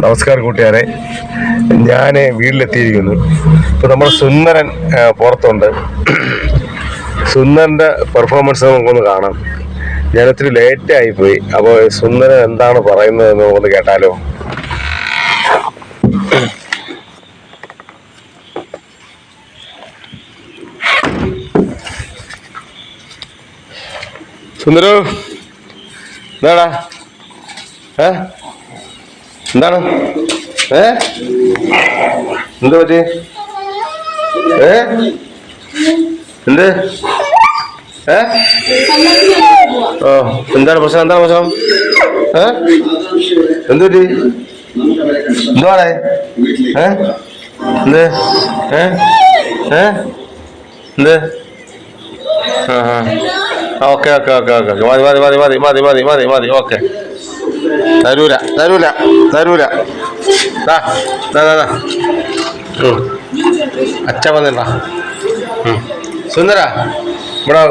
നമസ്കാരം കൂട്ടുകാരെ, ഞാൻ വീട്ടിലെത്തിയിരിക്കുന്നു. ഇപ്പോൾ നമ്മുടെ സുന്ദരൻ പുറത്തുണ്ട്. സുന്ദരൻ്റെ പെർഫോമൻസ് നമുക്കൊന്ന് കാണാം. ഞാനൊത്തിരി ലേറ്റായിപ്പോയി. അപ്പോൾ സുന്ദരൻ എന്താണ് പറയുന്നതെന്ന് നമുക്കൊന്ന് കേട്ടാലോ? സുന്ദരോ, എന്താടാ? എന്താണ്? എന്താ പറ്റി? എന്ത്? ഓ, എന്താണ് പ്രശ്നം? എന്താണ് പ്രശ്നം? എന്ത് പറ്റി? എന്തുവാണേ? എന്ത്? എന്ത്? ഓക്കെ ഓക്കെ ഓക്കെ ഓക്കെ മതി മതി മതി മതി മതി മതി മതി മതി ഓക്കെ. തരൂല തരൂല തരൂല. അച്ഛ വന്നിട്ടാ സുന്ദര ഇവിടെ